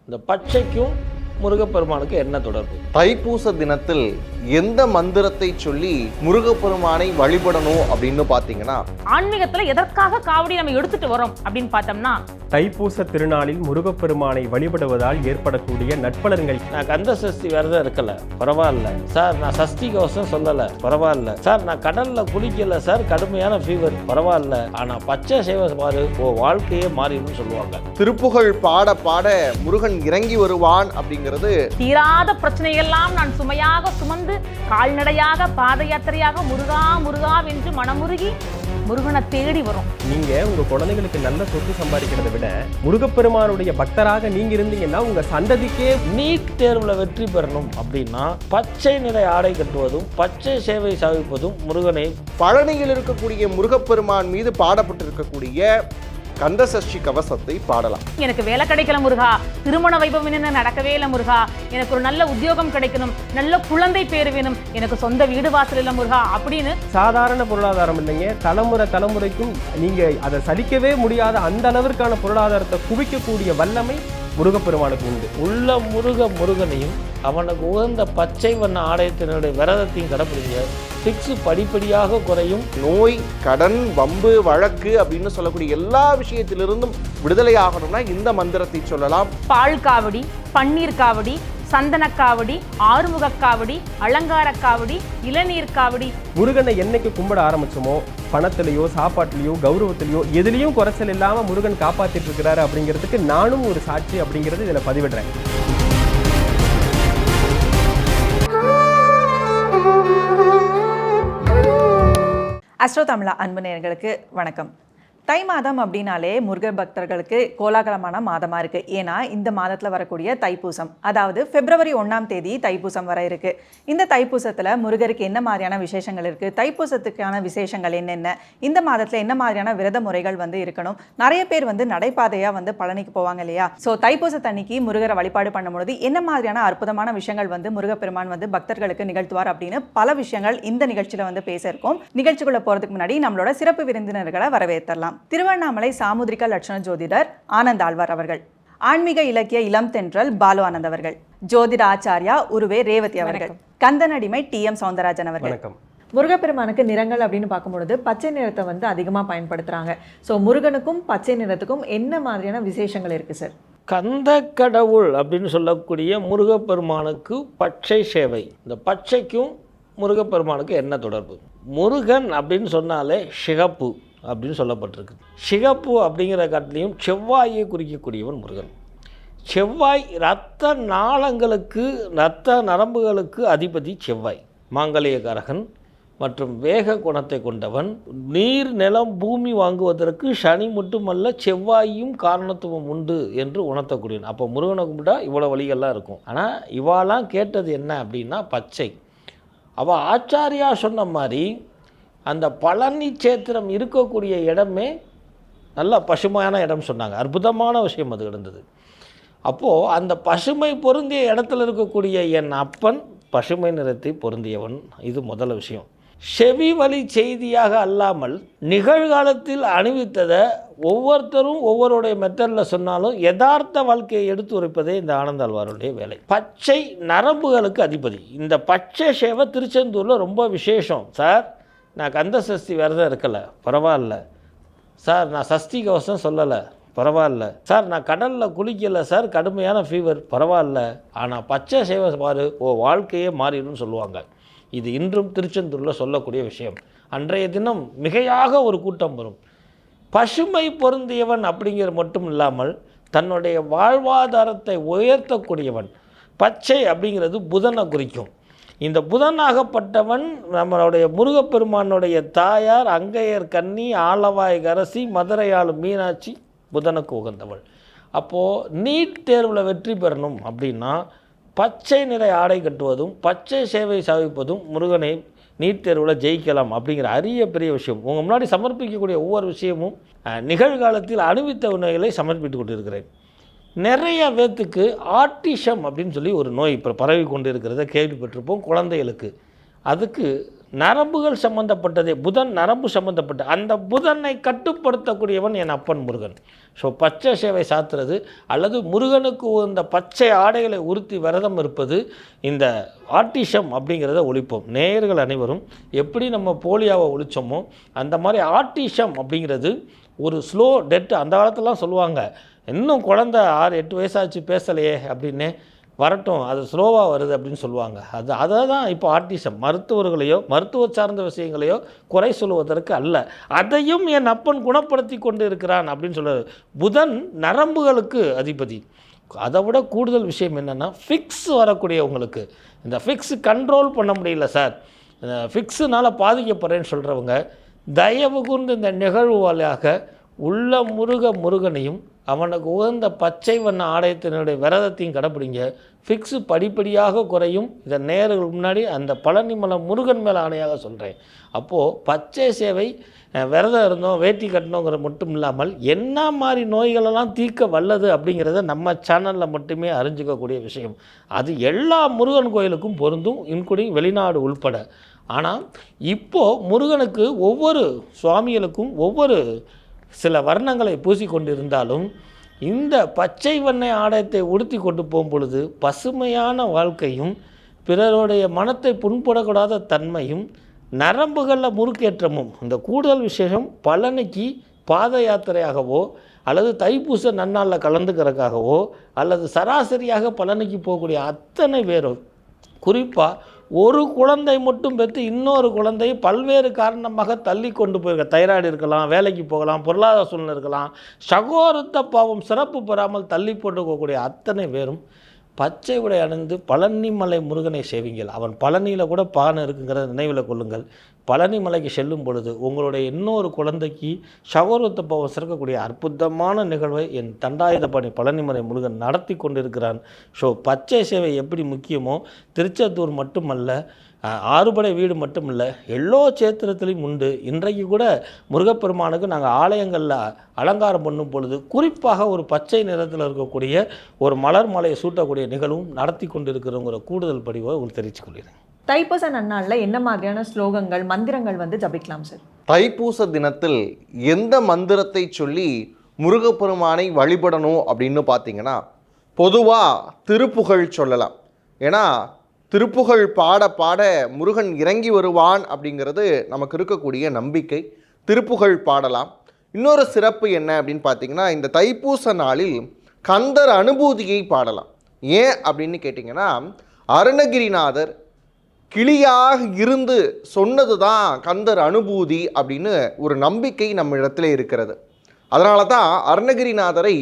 இந்த பச்சைக்கும் முருகப்பெருமானுக்கு என்ன தொடர்பு? தைப்பூச தினத்தில் எந்த மந்திரத்தை சொல்லி முருகப்பெருமானை வழிபடணும் அப்படின்னு பார்த்தீங்கன்னா, ஆன்மீகத்துல எதற்காக காவடி நம்ம எடுத்துட்டு வரோம் அப்படின்னு பார்த்தோம்னா, தைப்பூச திருநாளில் முருகப்பெருமானை வழிபடுவதால் ஏற்படக்கூடிய நற்பலன்கள். நான் கந்த சஷ்டி விரதம் இருக்கல, பரவாயில்ல சார். நான் சஷ்டி கவசம் சொல்லல, பரவாயில்ல சார். நான் கடல்ல குளிக்கல சார், கடுமையான ஃபீவர், பரவாயில்ல. ஆனா பச்சை சேவை பாரு, வாழ்க்கையே மாறிடும் சொல்லுவாங்க. திருப்புகழ் பாட பாட முருகன் இறங்கி வருவான் அப்படிங்கிறது. தீராத பிரச்சனையெல்லாம் நான் சுமையாக சுமந்து கால்நடையாக பாத யாத்திரையாக முருகா முருகா என்று மனமுருகி முருகனை தேடி வரும். நீங்க உங்க குழந்தைகளுக்கு நல்ல சொத்து சம்பாதிக்கிறத விட முருகப்பெருமானுடைய பக்தராக நீங்க இருந்தீங்கன்னா உங்க சந்ததிக்கே நீட் தேர்வுல வெற்றி பெறணும் அப்படின்னா பச்சை நிற ஆடை கட்டுவதும் பச்சை சேவை சாவிப்பதும் முருகனை. பழனியில் இருக்கக்கூடிய முருகப்பெருமான் மீது பாடப்பட்டிருக்கக்கூடிய கந்த சஷ்டி கவசத்தை பாடலாம். எனக்கு வேலை கிடைக்கல முருகா, திருமண வைபவம் நடக்கவே இல்லை முருகா, எனக்கு ஒரு நல்ல உத்தியோகம் கிடைக்கணும், நல்ல குழந்தை பேர் வேணும், எனக்கு சொந்த வீடு வாசல் இல்லை முருகா அப்படின்னு. சாதாரண பொருளாதாரம் இல்லைங்க, தலைமுறைக்கும் நீங்க அதை சலிக்கவே முடியாத அந்த அளவிற்கான பொருளாதாரத்தை குவிக்கக்கூடிய வல்லமை முருகப்பெருமானுக்கு உண்டு. உள்ள முருகனையும் அவனுக்கு உகந்த பச்சை வண்ண ஆலயத்தினுடைய விரதத்தையும் கடைப்பிடிங்க. பிக்ஸு படிப்படியாக குறையும். நோய், கடன், வம்பு, வழக்கு அப்படின்னு சொல்லக்கூடிய எல்லா விஷயத்திலிருந்தும் விடுதலை ஆகணும்னா இந்த மந்திரத்தை சொல்லலாம். பால் காவடி, பன்னீர் காவடி, சந்தனக்காவடி, ஆறுமுகக்காவடி, அலங்காரக்காவடி, இளநீர் காவடி. முருகனை என்னைக்கு கும்பிட ஆரம்பிச்சோமோ பணத்திலையோ சாப்பாட்டிலையோ கௌரவத்திலையோ எதுலையும் குறைச்சல் இல்லாம முருகன் காப்பாத்திட்டு இருக்கிறாரு அப்படிங்கிறதுக்கு நானும் ஒரு சாட்சி அப்படிங்கிறது இதுல பதிவிடுறேன். அஸ்ட்ரோ தமிழா அன்பு நேயர்களுக்கு வணக்கம். தை மாதம் அப்படின்னாலே முருகர் பக்தர்களுக்கு கோலாகலமான மாதமாக இருக்குது. ஏன்னா இந்த மாதத்தில் வரக்கூடிய தைப்பூசம், அதாவது பிப்ரவரி 1ஆம் தேதி தைப்பூசம் வர இருக்குது. இந்த தைப்பூசத்தில் முருகருக்கு என்ன மாதிரியான விசேஷங்கள் இருக்குது, தைப்பூசத்துக்கான விசேஷங்கள் என்னென்ன, இந்த மாதத்தில் என்ன மாதிரியான விரத முறைகள் இருக்கணும். நிறைய பேர் நடைபாதையாக பழனிக்கு போவாங்க இல்லையா? ஸோ தைப்பூசத்தன்னைக்கு முருகரை வழிபாடு பண்ணும்பொழுது என்ன மாதிரியான அற்புதமான விஷயங்கள் முருகப்பெருமான் பக்தர்களுக்கு நிகழ்த்துவார் அப்படின்னு பல விஷயங்கள் இந்த நிகழ்ச்சியில் பேச இருக்கோம். நிகழ்ச்சிக்குள்ள போகிறதுக்கு முன்னாடி நம்மளோட சிறப்பு விருந்தினர்களை வரவேற்றலாம். திருவண்ணாமலை சாமுதிரிக லட்சண ஜோதிடர் ஆனந்த் ஆழ்வார் அவர்கள், ஆன்மீக இலக்கிய இளம் தென்றல் பாலு ஆனந்த் அவர்கள், ஜோதிட ஆச்சாரியா உருவே ரேவதி அவர்கள், கந்தனடிமை TM சௌந்தரராஜன் அவர்கள். முருகப்பெருமானுக்கு நிறங்கள் அப்படின்னு பார்க்கும்பொழுது பச்சை நிறத்தை அதிகமாக பயன்படுத்துகிறாங்க. ஸோ முருகனுக்கும் பச்சை நிறத்துக்கும் என்ன மாதிரியான விசேஷங்கள் இருக்குது சார்? கந்த கடவுள் அப்படின்னு சொல்லக்கூடிய முருகப்பெருமானுக்கு பச்சை சேவை. இந்த பச்சைக்கும் முருகப்பெருமானுக்கு என்ன தொடர்பு? முருகன் அப்படின்னு சொன்னாலே சிகப்பு அப்படின்னு சொல்லப்பட்டிருக்கு. சிகப்பு அப்படிங்கிற காட்டிலையும் செவ்வாயை குறிக்கக்கூடியவன் முருகன். செவ்வாய் இரத்த நாளங்களுக்கு, இரத்த நரம்புகளுக்கு அதிபதி செவ்வாய். மாங்கல்யகாரகன் மற்றும் வேக குணத்தை கொண்டவன். நீர், நிலம், பூமி வாங்குவதற்கு சனி மட்டுமல்ல செவ்வாயும் காரணத்துவம் உண்டு என்று உணர்த்தக்கூடியவன். அப்போ முருகனை கும்பிட்டா இவ்வளோ வழிகள்லாம் இருக்கும். ஆனால் இவாலாம் கேட்டது என்ன அப்படின்னா பச்சை. அவள் ஆச்சாரியா சொன்ன மாதிரி அந்த பழனி சேத்திரம் இருக்கக்கூடிய இடமே நல்ல பசுமையான இடம் சொன்னாங்க. அற்புதமான விஷயம் அது இருந்தது. அப்போது அந்த பசுமை பொருந்திய இடத்துல இருக்கக்கூடிய என் அப்பன் பசுமை நிறத்தை பொருந்தியவன். இது முதல் விஷயம். செவி வழி செய்தியாக அல்லாமல் நிகழ்காலத்தில் அணிவித்ததை ஒவ்வொருத்தரும் ஒவ்வொருடைய மெத்தடில் சொன்னாலும் யதார்த்த வாழ்க்கையை எடுத்து உரைப்பதே இந்த ஆனந்த் ஆழ்வாருடைய வேலை. பச்சை நரம்புகளுக்கு அதிபதி. இந்த பச்சை சேவை திருச்செந்தூரில் ரொம்ப விசேஷம். சார் நான் கந்த சஷ்டி விரதம் இருக்கல, பரவாயில்ல சார். நான் சஷ்டி கவசம் சொல்லலை, பரவாயில்ல சார். நான் கடலில் குளிக்கல சார், கடுமையான ஃபீவர், பரவாயில்ல. ஆனால் பச்சை சேவை பாரு, வாழ்க்கையே மாறிடும் சொல்லுவாங்க. இது இன்றும் திருச்செந்தூரில் சொல்லக்கூடிய விஷயம். அன்றைய தினம் மிகையாக ஒரு கூட்டம் வரும். பசுமை பொருந்தியவன் அப்படிங்கிற மட்டும் இல்லாமல் தன்னுடைய வாழ்வாதாரத்தை உயர்த்தக்கூடியவன். பச்சை அப்படிங்கிறது புதனை குறிக்கும். இந்த புதனாகப்பட்டவன் நம்மளுடைய முருகப்பெருமானுடைய தாயார் அங்கையர் கன்னி, ஆலவாய் கரசி, மதுரை ஆளும் மீனாட்சி புதனுக்கு உகந்தவள். அப்போது நீட் தேர்வில் வெற்றி பெறணும் அப்படின்னா பச்சை நிற ஆடை கட்டுவதும் பச்சை சேவை சாவிப்பதும் முருகனை நீட் தேர்வில் ஜெயிக்கலாம் அப்படிங்கிற அரிய பெரிய விஷயம். உங்கள் முன்னாடி சமர்ப்பிக்கக்கூடிய ஒவ்வொரு விஷயமும் நிகழ்காலத்தில் அணிவித்த உணவுகளை சமர்ப்பித்து கொண்டிருக்கிறேன். நிறைய பேர்த்துக்கு ஆட்டிசம் அப்படின்னு சொல்லி ஒரு நோய் இப்போ பரவி கொண்டு இருக்கிறத கேள்விப்பட்டிருப்போம் குழந்தைகளுக்கு. அதுக்கு நரம்புகள் சம்பந்தப்பட்டதே, புதன் நரம்பு சம்பந்தப்பட்ட அந்த புதனை கட்டுப்படுத்தக்கூடியவன் என் அப்பன் முருகன். ஸோ பச்சை சேவை சாத்துறது அல்லது முருகனுக்கு இந்த பச்சை ஆடைகளை உறுத்தி விரதம் இருப்பது, இந்த ஆட்டிசம் அப்படிங்கிறத ஒழிப்போம். நேயர்கள் அனைவரும் எப்படி நம்ம போலியோவை ஒழிச்சோமோ அந்த மாதிரி ஆட்டிசம் அப்படிங்கிறது ஒரு ஸ்லோ டெட். அந்த காலத்துலலாம் சொல்லுவாங்க, இன்னும் குழந்தை 6-8 வயசாச்சு பேசலையே அப்படின்னு, வரட்டும் அது ஸ்லோவாக வருது அப்படின்னு சொல்லுவாங்க. அதை தான் இப்போ ஆர்டிசம். மருத்துவர்களையோ மருத்துவ சார்ந்த விஷயங்களையோ குறை சொல்லுவதற்கு அல்ல, அதையும் என் அப்பன் குணப்படுத்தி கொண்டு இருக்கிறான் அப்படின்னு சொல்லுவார். புதன் நரம்புகளுக்கு அதிபதி. அதை விட கூடுதல் விஷயம் என்னென்னா, ஃபிக்ஸ் வரக்கூடியவங்களுக்கு, இந்த ஃபிக்ஸ் கண்ட்ரோல் பண்ண முடியல சார், ஃபிக்ஸுனால் பாதிக்கப்படுறேன்னு சொல்கிறவங்க தயவு கூர்ந்து இந்த நிகழ்வு வழியாக உள்ள முருகனையும் அவனுக்கு உகந்த பச்சை வண்ண ஆலயத்தினுடைய விரதத்தையும் கடைப்பிடிங்க. ஃபிக்ஸு படிப்படியாக குறையும். இதை நேருக்கு முன்னாடி அந்த பழனிமலை முருகன் மேலே ஆணையாக சொல்கிறேன். அப்போது பச்சை சேவை விரதம் இருந்தோம் வேட்டி கட்டணுங்கிற மட்டும் இல்லாமல் என்ன மாதிரி நோய்களெல்லாம் தீர்க்க வல்லது அப்படிங்கிறத நம்ம சேனலில் மட்டுமே அறிஞ்சிக்கக்கூடிய விஷயம். அது எல்லா முருகன் கோயிலுக்கும் பொருந்தும், இன்க்ளூடிங் வெளிநாடு உள்பட. ஆனால் இப்போது முருகனுக்கு ஒவ்வொரு சுவாமிகளுக்கும் ஒவ்வொரு சில வர்ணங்களை பூசிக்கொண்டிருந்தாலும் இந்த பச்சை வண்ணை ஆடையத்தை உடுத்தி கொண்டு போகும் பொழுது பசுமையான வாழ்க்கையும் பிறருடைய மனத்தை புண்படக்கூடாத தன்மையும் நரம்புகளில் முறுக்கேற்றமும். இந்த கூடுதல் விசேஷம் பழனிக்கு பாத யாத்திரையாகவோ அல்லது தைப்பூச நன்னாளில் கலந்துக்கிறதுக்காகவோ அல்லது சராசரியாக பழனிக்கு போகக்கூடிய அத்தனை பேரும், குறிப்பாக ஒரு குழந்தை மட்டும் பெற்று இன்னொரு குழந்தையை பல்வேறு காரணமாக தள்ளி கொண்டு போயிருக்க, தைராய்டு இருக்கலாம், வேலைக்கு போகலாம், பொருளாதார சூழ்நிலை இருக்கலாம், சகோதரத்த பாவம் சிறப்பு பெறாமல் தள்ளி போட்டு போகக்கூடிய அத்தனை பேரும் பச்சை உடை அணிந்து பழனிமலை முருகனை சேவிங்கள். அவன் பழனியில் கூட பானை இருக்குங்கிறத நினைவில் கொள்ளுங்கள். பழனிமலைக்கு செல்லும் பொழுது உங்களுடைய இன்னொரு குழந்தைக்கு சகோதரத்த பாவம் சிறக்கக்கூடிய அற்புதமான நிகழ்வை என் தண்டாயுதபாணி பழனிமலை முருகன் நடத்தி கொண்டிருக்கிறான். ஸோ பச்சை சேவை எப்படி முக்கியமோ திருச்செந்தூர் மட்டுமல்ல, ஆறுபடை வீடு மட்டுமில்ல, எல்லோ சேத்திரத்திலையும் உண்டு. இன்றைக்கு கூட முருகப்பெருமானுக்கு நாங்கள் ஆலயங்களில் அலங்காரம் பண்ணும் பொழுது குறிப்பாக ஒரு பச்சை நிறத்தில் இருக்கக்கூடிய ஒரு மலர் மாலையை சூட்டக்கூடிய நிகழ்வும் நடத்தி கொண்டிருக்கிறோங்கிற கூடுதல் படிவை உங்களுக்கு தெரிவித்துக் கொள்கிறேன். தைப்பூச நன்னாளில் என்ன மாதிரியான ஸ்லோகங்கள் மந்திரங்கள் ஜபிக்கலாம் சார்? தைப்பூச தினத்தில் எந்த மந்திரத்தை சொல்லி முருகப்பெருமானை வழிபடணும் அப்படின்னு பார்த்தீங்கன்னா, பொதுவாக திருப்புகழ் சொல்லலாம். ஏன்னா திருப்புகழ் பாட பாட முருகன் இறங்கி வருவான் அப்படிங்கிறது நமக்கு இருக்கக்கூடிய நம்பிக்கை. திருப்புகழ் பாடலாம். இன்னொரு சிறப்பு என்ன அப்படின்னு பார்த்தீங்கன்னா, இந்த தைப்பூச நாளில் கந்தர் அனுபூதியை பாடலாம். ஏன் அப்படின்னு கேட்டிங்கன்னா, அருணகிரிநாதர் கிளியாக இருந்து சொன்னது தான் கந்தர் அனுபூதி அப்படின்னு ஒரு நம்பிக்கை நம்ம இடத்துல இருக்கிறது. அதனால தான் அருணகிரிநாதரை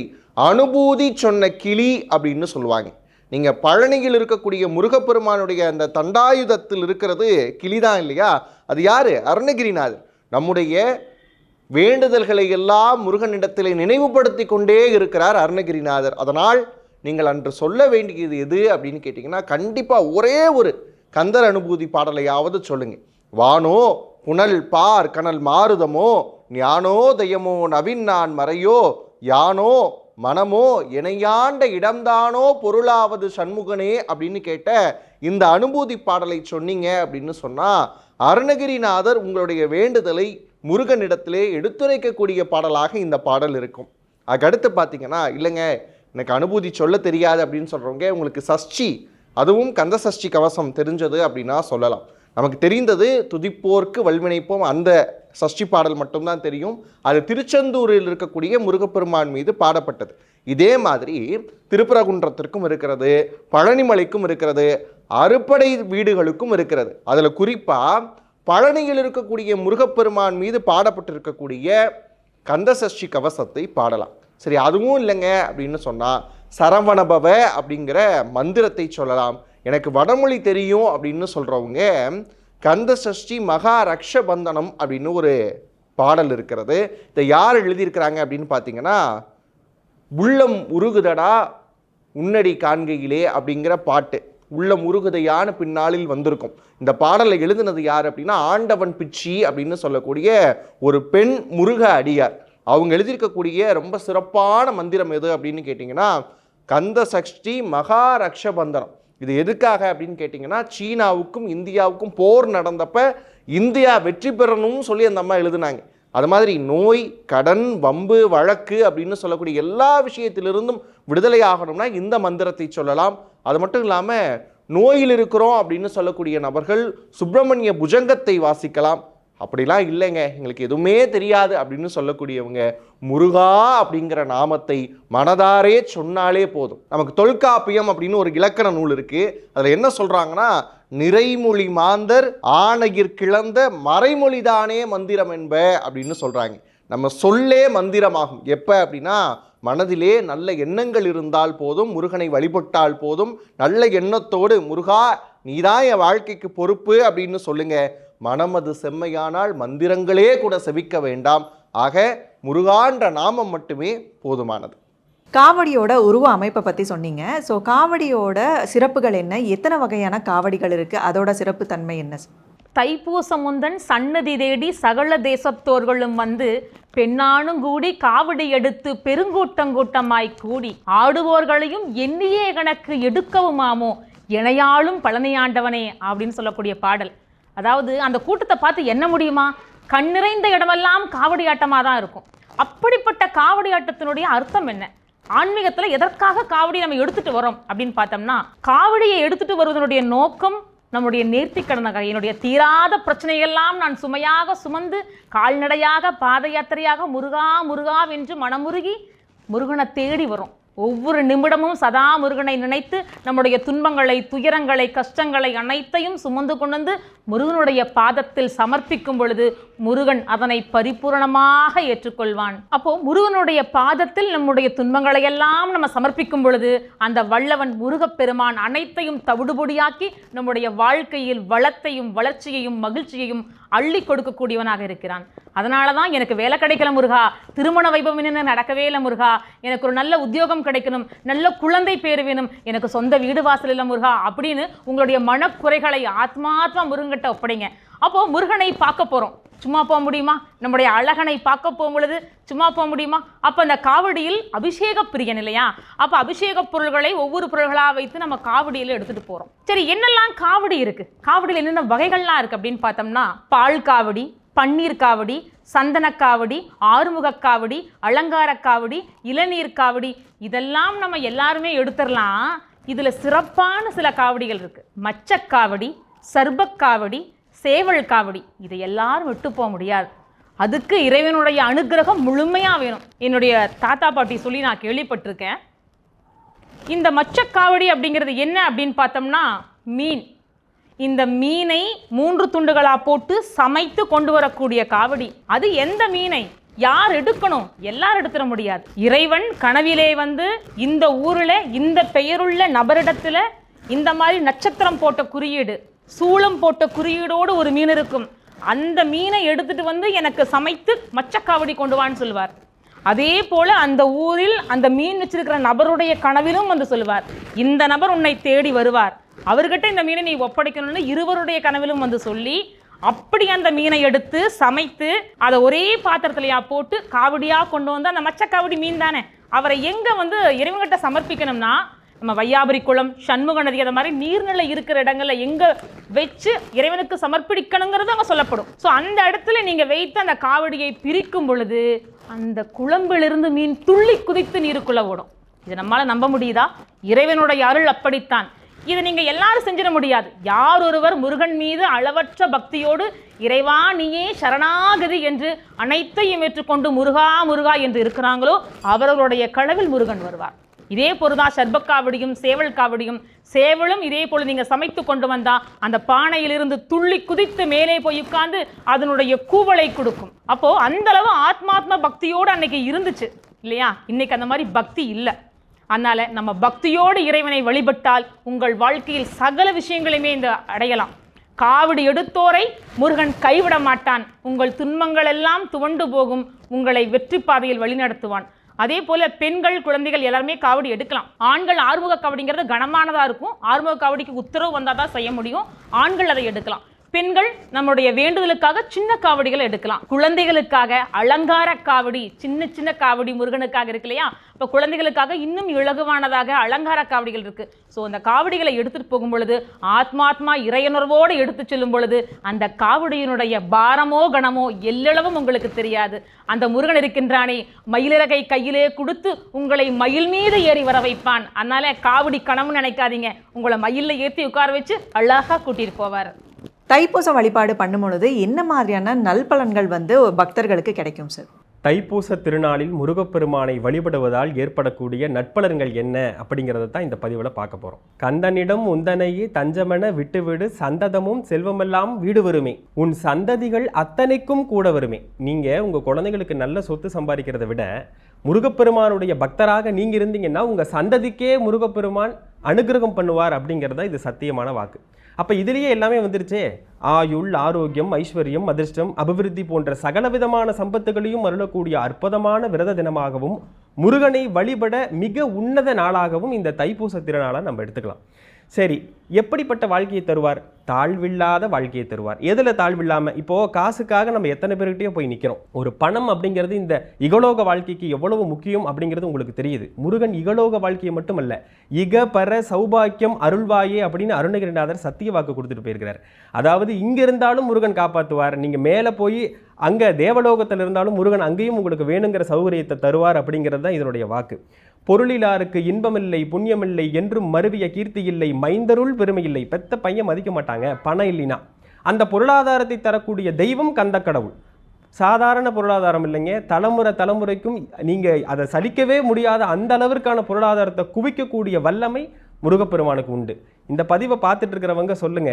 அனுபூதி சொன்ன கிளி அப்படின்னு சொல்லுவாங்க. நீங்கள் பழனியில் இருக்கக்கூடிய முருகப்பெருமானுடைய அந்த தண்டாயுதத்தில் இருக்கிறது கிளிதான் இல்லையா? அது யார்? அருணகிரிநாதர். நம்முடைய வேண்டுதல்களை எல்லாம் முருகனிடத்தில் நினைவுபடுத்தி கொண்டே இருக்கிறார் அருணகிரிநாதர். அதனால் நீங்கள் அன்று சொல்ல வேண்டியது எது அப்படின்னு கேட்டிங்கன்னா, கண்டிப்பாக ஒரே ஒரு கந்தர் அனுபூதி பாடலையாவது சொல்லுங்க. வானோ புனல் பார் கனல் மாருதமோ ஞானோ தயமோ நவின் நான் மறையோ யானோ மனமோ இணையாண்ட இடம்தானோ பொருளாவது சண்முகனே அப்படின்னு கேட்ட இந்த அனுபூதி பாடலை சொன்னீங்க அப்படின்னு சொன்னால் அருணகிரிநாதர் உங்களுடைய வேண்டுதலை முருகனிடத்திலே எடுத்துரைக்கக்கூடிய பாடலாக இந்த பாடல் இருக்கும். அதுக்கடுத்து பார்த்தீங்கன்னா, இல்லைங்க எனக்கு அனுபூதி சொல்ல தெரியாது அப்படின்னு சொல்கிறவங்க, உங்களுக்கு சஷ்டி, அதுவும் கந்த சஷ்டி கவசம் தெரிஞ்சது அப்படின்னா சொல்லலாம். நமக்கு தெரிந்தது துதிப்போர்க்கு வல்வினைப்போம் அந்த சஷ்டி பாடல் மட்டும்தான் தெரியும். அது திருச்செந்தூரில் இருக்கக்கூடிய முருகப்பெருமான் மீது பாடப்பட்டது. இதே மாதிரி திருப்பரங்குன்றத்திற்கும் இருக்கிறது, பழனிமலைக்கும் இருக்கிறது, அறுபடை வீடுகளுக்கும் இருக்கிறது. அதில் குறிப்பாக பழனியில் இருக்கக்கூடிய முருகப்பெருமான் மீது பாடப்பட்டிருக்கக்கூடிய கந்த சஷ்டி கவசத்தை பாடலாம். சரி, அதுவும் இல்லைங்க அப்படின்னு சொன்னால் சரவணபவ அப்படிங்கிற மந்திரத்தை சொல்லலாம். எனக்கு வடமொழி தெரியும் அப்படின்னு சொல்கிறவங்க கந்த சஷ்டி மகா ரக்ஷபந்தனம் அப்படின்னு ஒரு பாடல் இருக்கிறது. இதை யார் எழுதியிருக்கிறாங்க அப்படின்னு பார்த்தீங்கன்னா, உள்ளம் உருகுதடா உன்னடி காண்கையிலே அப்படிங்கிற பாட்டு உள்ளம் உருகுதையான பின்னாளில் வந்திருக்கும். இந்த பாடலை எழுதினது யார் அப்படின்னா, ஆண்டவன் பிச்சி அப்படின்னு சொல்லக்கூடிய ஒரு பெண் முருக அடியார். அவங்க எழுதியிருக்கக்கூடிய ரொம்ப சிறப்பான மந்திரம் எது அப்படின்னு கேட்டிங்கன்னா, கந்த சஷ்டி மகா ரக்ஷபந்தனம். இது எதுக்காக அப்படின்னு கேட்டிங்கன்னா, சீனாவுக்கும் இந்தியாவுக்கும் போர் நடந்தப்ப இந்தியா வெற்றி பெறணும்னு சொல்லி அந்த அம்மா எழுதுனாங்க. அது மாதிரி நோய், கடன், வம்பு, வழக்கு அப்படின்னு சொல்லக்கூடிய எல்லா விஷயத்திலிருந்தும் விடுதலை ஆகணும்னா இந்த மந்திரத்தை சொல்லலாம். அது மட்டும் இல்லாமல் நோயில் இருக்கிறோம் அப்படின்னு சொல்லக்கூடிய நபர்கள் சுப்பிரமணிய புஜங்கத்தை வாசிக்கலாம். அப்படிலாம் இல்லைங்க, எங்களுக்கு எதுவுமே தெரியாது அப்படின்னு சொல்லக்கூடியவங்க முருகா அப்படிங்கிற நாமத்தை மனதாரே சொன்னாலே போதும். நமக்கு தொல்காப்பியம் அப்படின்னு ஒரு இலக்கண நூல் இருக்குது. அதில் என்ன சொல்கிறாங்கன்னா, நிறைமொழி மாந்தர் ஆணையிற் கிளந்த மறைமொழிதானே மந்திரம் என்ப அப்படின்னு சொல்கிறாங்க. நம்ம சொல்லே மந்திரமாகும். எப்போ அப்படின்னா, மனதிலே நல்ல எண்ணங்கள் இருந்தால் போதும், முருகனை வழிபட்டால் போதும். நல்ல எண்ணத்தோடு முருகா நீதான் என் வாழ்க்கைக்கு பொறுப்பு அப்படின்னு சொல்லுங்க. மனமது செம்மையானால் மந்திரங்களே கூட செவிக்க வேண்டாம். ஆக முருகான்ற நாமம் மட்டுமே போதுமானது. காவடியோட உருவ அமைப்பை பற்றி சொன்னீங்க. ஸோ காவடியோட சிறப்புகள் என்ன? எத்தனை வகையான காவடிகள் இருக்குது? அதோட சிறப்பு தன்மை என்ன? தைப்பூச முந்தன் சன்னதி தேடி சகல தேசத்தோர்களும் வந்து பெண்ணானும் கூடி காவடி எடுத்து பெருங்கூட்டங்கூட்டமாய் கூடி ஆடுவோர்களையும் எண்ணியே கணக்கு எடுக்கவுமாமோ இணையாளும் பழனியாண்டவனே அப்படின்னு சொல்லக்கூடிய பாடல். அதாவது அந்த கூட்டத்தை பார்த்து என்ன முடியுமா? கண் நிறைந்த இடமெல்லாம் காவடி ஆட்டமாக தான் இருக்கும். அப்படிப்பட்ட காவடி ஆட்டத்தினுடைய அர்த்தம் என்ன? ஆன்மீகத்தில் எதற்காக காவடி நம்ம எடுத்துட்டு வரோம் அப்படின்னு பார்த்தோம்னா, காவடியை எடுத்துட்டு வருவதனுடைய நோக்கம் நம்முடைய நேர்த்திக்கடனாக, என்னுடைய தீராத பிரச்சனையெல்லாம் நான் சுமையாக சுமந்து கால்நடையாக பாத யாத்திரையாக முருகா முருகா என்று மனமுருகி முருகனை தேடி வரும். ஒவ்வொரு நிமிடமும் சதா முருகனை நினைத்து நம்முடைய துன்பங்களை, துயரங்களை, கஷ்டங்களை அனைத்தையும் சுமந்து கொண்டு வந்து முருகனுடைய பாதத்தில் சமர்ப்பிக்கும் பொழுது முருகன் அதனை பரிபூரணமாக ஏற்றுக்கொள்வான். அப்போ முருகனுடைய பாதத்தில் நம்முடைய துன்பங்களை எல்லாம் நம்ம சமர்ப்பிக்கும் பொழுது அந்த வல்லவன் முருகப்பெருமான் அனைத்தையும் தவிடுபொடியாக்கி நம்முடைய வாழ்க்கையில் வளத்தையும் வளர்ச்சியையும் மகிழ்ச்சியையும் அள்ளி கொடுக்கக்கூடியவனாக இருக்கிறான். அதனால தான் எனக்கு வேலை கிடைக்கல முருகா, திருமண வைபவம் இன்னும் நடக்கவே இல்லை முருகா, எனக்கு ஒரு நல்ல உத்தியோகம் கிடைக்கணும், நல்ல குழந்தை பேர் வேணும், எனக்கு சொந்த வீடு வாசல் இல்லை முருகா அப்படின்னு உங்களுடைய மனக்குறைகளை ஆத்மாத்மா முருகன்கிட்ட ஒப்படைங்க. அப்போது முருகனை பார்க்க போகிறோம், சும்மா போக முடியுமா? நம்முடைய அழகனை பார்க்க போகும் பொழுது சும்மா போக முடியுமா? அப்போ அந்த காவடியில் அபிஷேக பிரியன் இல்லையா? அப்போ அபிஷேக பொருள்களை ஒவ்வொரு பொருள்களாக வைத்து நம்ம காவடியில் எடுத்துகிட்டு போகிறோம். சரி, என்னெல்லாம் காவடி இருக்குது? காவடியில் என்னென்ன வகைகள்லாம் இருக்குது அப்படின்னு பார்த்தோம்னா, பால் காவடி, பன்னீர் காவடி, சந்தன காவடி, ஆறுமுக காவடி, அலங்கார காவடி, இளநீர் காவடி, இதெல்லாம் நம்ம எல்லாருமே எடுத்துடலாம். இதில் சிறப்பான சில காவடிகள் இருக்குது. மச்சக்காவடி, சர்பக்காவடி, சேவல் காவடி, இதை எல்லாரும் விட்டு போக முடியாது. அதுக்கு இறைவனுடைய அனுகிரகம் முழுமையாக வேணும். என்னுடைய தாத்தா பாட்டி சொல்லி நான் கேள்விப்பட்டிருக்கேன். இந்த மச்சக்காவடி அப்படிங்கிறது என்ன அப்படின்னு பார்த்தோம்னா, மீன். இந்த மீனை 3 துண்டுகளாக போட்டு சமைத்து கொண்டு வரக்கூடிய காவடி. அது எந்த மீனை யார் எடுக்கணும்? எல்லாரும் எடுத்துட முடியாது. இறைவன் கனவிலே வந்து இந்த ஊரில் இந்த பெயருள்ள நபரிடத்தில் இந்த மாதிரி நட்சத்திரம் போட்ட குறியீடு, சூளம் போட்ட குறியீடோடு ஒரு மீன் இருக்கும். அந்த மீனை எடுத்துட்டு வந்து எனக்கு சமைத்து மச்சக்காவடி கொண்டு வான்னு சொல்லுவார். அதே போல் அந்த ஊரில் அந்த மீன் வச்சிருக்கிற நபருடைய கனவிலும் வந்து சொல்லுவார், இந்த நபர் உன்னை தேடி வருவார், அவர்கிட்ட இந்த மீனை நீ ஒப்படைக்கணும்னு இருவருடைய கனவிலும் வந்து சொல்லி, அப்படி அந்த மீனை எடுத்து சமைத்து அதை ஒரே பாத்திரத்திலையா போட்டு காவடியாக கொண்டு வந்து, அந்த மச்சக்காவடி மீன் தானே, அவரை எங்கே வந்து இறைவன்கிட்ட சமர்ப்பிக்கணும்னா, நம்ம வையாபுரி குளம், சண்முக நதி, அந்த மாதிரி நீர்நிலை இருக்கிற இடங்களில் எங்கே வச்சு இறைவனுக்கு சமர்ப்பிக்கணுங்கிறது அங்கே சொல்லப்படும். ஸோ அந்த இடத்துல நீங்கள் வைத்து அந்த காவடியை பிரிக்கும் பொழுது அந்த குழம்பிலிருந்து மீன் துள்ளி குதித்து நீருக்குள்ளே ஓடும். இதை நம்மளால் நம்ப முடியுதா? இறைவனுடைய அருள் அப்படித்தான். இதை நீங்கள் எல்லாரும் செஞ்சிட முடியாது. யார் ஒருவர் முருகன் மீது அளவற்ற பக்தியோடு இறைவா நீயே சரணாகதி என்று அனைத்தையும் ஏற்றுக்கொண்டு முருகா முருகா என்று இருக்கிறாங்களோ அவர்களுடைய கனவில் முருகன் வருவார். இதே பொருதான் சர்பக்காவடியும் சேவல் காவடியும். சேவலும் இதே போல் நீங்கள் சமைத்து கொண்டு வந்தால் அந்த பானையிலிருந்து துள்ளி குதித்து மேலே போய் உட்கார்ந்து அதனுடைய கூவலை கொடுக்கும். அப்போது அந்தளவு ஆத்மாத்ம பக்தியோடு அன்னைக்கு இருந்துச்சு இல்லையா? இன்னைக்கு அந்த மாதிரி பக்தி இல்லை. அதனால் நம்ம பக்தியோடு இறைவனை வழிபட்டால் உங்கள் வாழ்க்கையில் சகல விஷயங்களையுமே இந்த அடையலாம். காவடி எடுத்தோரை முருகன் கைவிட மாட்டான். உங்கள் துன்பங்கள் எல்லாம் துவண்டு போகும். உங்களை வெற்றி பாதையில் வழிநடத்துவான். அதே போல் பெண்கள், குழந்தைகள் எல்லாருமே காவடி எடுக்கலாம். ஆண்கள் ஆறுமுக காவடிங்கிறது கனமானதாக இருக்கும். ஆறுமுக காவடிக்கு உத்தரவு வந்தால் தான் செய்ய முடியும். ஆண்கள் அதை எடுக்கலாம். பெண்கள் நம்முடைய வேண்டுதலுக்காக சின்ன காவடிகள் எடுக்கலாம். குழந்தைகளுக்காக அலங்கார காவடி, சின்ன சின்ன காவடி முருகனுக்காக இருக்கு இல்லையா? இப்போ குழந்தைகளுக்காக இன்னும் இலகுவானதாக அலங்கார காவடிகள் இருக்கு. ஸோ அந்த காவடிகளை எடுத்துட்டு போகும் பொழுது ஆத்மாத்மா இறையுணர்வோடு எடுத்து செல்லும் பொழுது அந்த காவடியினுடைய பாரமோ கணமோ எல்லளவும் உங்களுக்கு தெரியாது. அந்த முருகன் இருக்கின்றானே, மயிலிறகை கையிலே கொடுத்து உங்களை மயில் மீது ஏறி வர வைப்பான். அதனால காவடி கணம்னு நினைக்காதீங்க, உங்களை மயிலில் ஏற்றி உட்கார வச்சு அழகா கூட்டிட்டு போவார். தைப்பூச வழிபாடு பண்ணும் பொழுது என்ன மாதிரியான நல்பலன்கள் பக்தர்களுக்கு கிடைக்கும் சார்? தைப்பூச திருநாளில் முருகப்பெருமானை வழிபடுவதால் ஏற்படக்கூடிய நட்பலன்கள் என்ன அப்படிங்கிறத தான் இந்த பதிவில் பார்க்க போகிறோம். கந்தனிடம் உந்தனையே தஞ்சமென விட்டுவிடு, சந்ததமும் செல்வமெல்லாம் வீடு வருமே, உன் சந்ததிகள் அத்தனைக்கும் கூட வருமே. நீங்கள் உங்கள் குழந்தைகளுக்கு நல்ல சொத்து சம்பாதிக்கிறத விட முருகப்பெருமானுடைய பக்தராக நீங்கள் இருந்தீங்கன்னா உங்கள் சந்ததிக்கே முருகப்பெருமான் அனுகிரகம் பண்ணுவார் அப்படிங்கிறத இது சத்தியமான வாக்கு. அப்போ இதுலேயே எல்லாமே வந்துருச்சே, ஆயுள், ஆரோக்கியம், ஐஸ்வர்யம், அதிர்ஷ்டம், அபிவிருத்தி போன்ற சகலவிதமான சம்பத்துகளையும் அருளக்கூடிய அற்புதமான விரத தினமாகவும் முருகனை வழிபட மிக உன்னத நாளாகவும் இந்த தைப்பூச திருநாளை நம்ம எடுத்துக்கலாம். சரி, எப்படிப்பட்ட வாழ்க்கையை தருவார்? தாழ்வில்லாத வாழ்க்கையை தருவார். எதில் தாழ்வில்லாமல்? இப்போது காசுக்காக நம்ம எத்தனை பேர்கிட்டயோ போய் நிற்கிறோம். ஒரு பணம் அப்படிங்கிறது இந்த இகலோக வாழ்க்கைக்கு எவ்வளவு முக்கியம் அப்படிங்கிறது உங்களுக்கு தெரியுது. முருகன் இகலோக வாழ்க்கையை மட்டுமல்ல, இக பர சௌபாக்கியம் அருள்வாயே அப்படின்னு அருணகிரிநாதர் சத்திய வாக்கு கொடுத்துட்டு போயிருக்கிறார். அதாவது இங்கே இருந்தாலும் முருகன் காப்பாற்றுவார், நீங்கள் மேலே போய் அங்கே தேவலோகத்தில் இருந்தாலும் முருகன் அங்கேயும் உங்களுக்கு வேணுங்கிற சௌகரியத்தை தருவார் அப்படிங்கிறது தான் இதனுடைய வாக்கு. பொருளிலாருக்கு இன்பமில்லை புண்ணியமில்லை என்றும் மருவிய கீர்த்தி இல்லை, மைந்தருள் பெருமை இல்லை. பெத்த பையன் மதிக்க மாட்டாங்க பணம் இல்லைனா. அந்த பொருளாதாரத்தை தரக்கூடிய தெய்வம் கந்த கடவுள். சாதாரண பொருளாதாரம் இல்லைங்க, தலைமுறைக்கும் நீங்கள் அதை சலிக்கவே முடியாத அந்த அளவிற்கான பொருளாதாரத்தை குவிக்கக்கூடிய வல்லமை முருகப்பெருமானுக்கு உண்டு. இந்த பதிவை பார்த்துட்டு இருக்கிறவங்க சொல்லுங்க,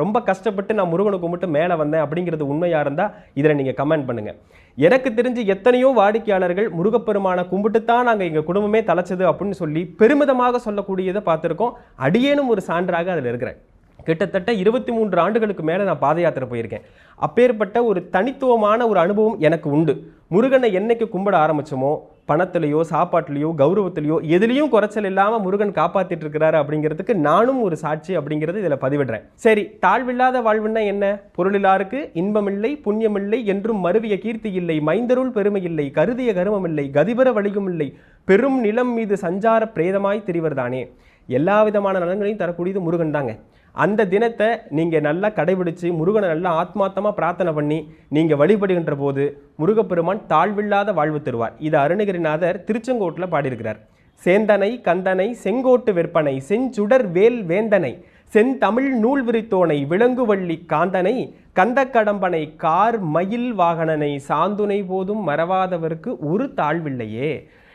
ரொம்ப கஷ்டப்பட்டு நான் முருகனை கும்பிட்டு மேலே வந்தேன் அப்படிங்கிறது உண்மையாக இருந்தால் இதில் நீங்கள் கமெண்ட் பண்ணுங்கள். எனக்கு தெரிஞ்சு எத்தனையோ வாடிக்கையாளர்கள் முருகப்பெருமானை கும்பிட்டுத்தான் நாங்கள் எங்கள் குடும்பமே தலைச்சது அப்படின்னு சொல்லி பெருமிதமாக சொல்லக்கூடியதை பார்த்துருக்கோம். அடியேனும் ஒரு சான்றாக அதில் இருக்கிறேன். கிட்டத்தட்ட 23 ஆண்டுகளுக்கு மேலே நான் பாத யாத்திரை போயிருக்கேன். அப்பேற்பட்ட ஒரு தனித்துவமான ஒரு அனுபவம் எனக்கு உண்டு. முருகனை என்னைக்கு கும்பிட ஆரம்பிச்சோமோ, பணத்திலையோ சாப்பாட்டிலையோ கௌரவத்திலையோ எதுலேயும் குறைச்சல் இல்லாமல் முருகன் காப்பாற்றிட்டு இருக்கிறாரு அப்படிங்கிறதுக்கு நானும் ஒரு சாட்சி அப்படிங்கிறது இதில் பதிவிடுறேன். சரி, தாழ்வில்லாத வாழ்வுன்னா என்ன? பொருளிலாருக்கு இன்பமில்லை புண்ணியமில்லை என்றும் மருவிய கீர்த்தி இல்லை, மைந்தருள் பெருமை இல்லை, கருதிய கருமமில்லை, கதிபர வழியும் இல்லை, பெரும் நிலம் மீது சஞ்சார பிரேதமாய் தெரிவர்தானே. எல்லா விதமான நலன்களையும் தரக்கூடியது முருகன் தாங்க. அந்த தினத்தை நீங்கள் நல்லா கடைபிடிச்சு முருகனை நல்லா ஆத்மார்த்தமாக பிரார்த்தனை பண்ணி நீங்கள் வழிபடுகின்ற போது முருகப்பெருமான் தாழ்வில்லாத வாழ்வு தருவார். இது அருணகிரிநாதர் திருச்செங்கோட்டில் பாடியிருக்கிறார். சேந்தனை கந்தனை செங்கோட்டு வெற்பனை செஞ்சுடர் வேல் வேந்தனை செந்தமிழ் நூல் விரித்தோனை விலங்குவள்ளி காந்தனை கந்த கடம்பனை கார் மயில் வாகனனை சாந்துனை போதும் மறவாதவருக்கு ஒரு தாழ்வில்லையே.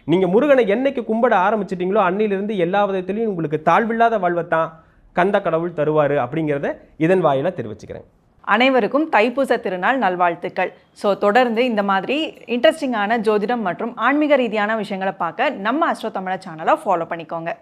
நீங்கள் முருகனை என்னைக்கு கும்பிட ஆரம்பிச்சிட்டிங்களோ அன்னிலிருந்து எல்லா விதத்திலையும் உங்களுக்கு தாழ்வில்லாத வாழ்வைத்தான் கந்த கடவுள் தருவார் அப்படிங்கிறத இதன் வாயிலாக தெரிவிச்சுக்கிறேன். அனைவருக்கும் தைப்பூச திருநாள் நல்வாழ்த்துக்கள். ஸோ தொடர்ந்து இந்த மாதிரி இன்ட்ரெஸ்டிங்கான ஜோதிடம் மற்றும் ஆன்மீக ரீதியான விஷயங்களை பார்க்க நம்ம அஸ்ட்ரோ தமிழா சேனலை ஃபாலோ பண்ணிக்கோங்க.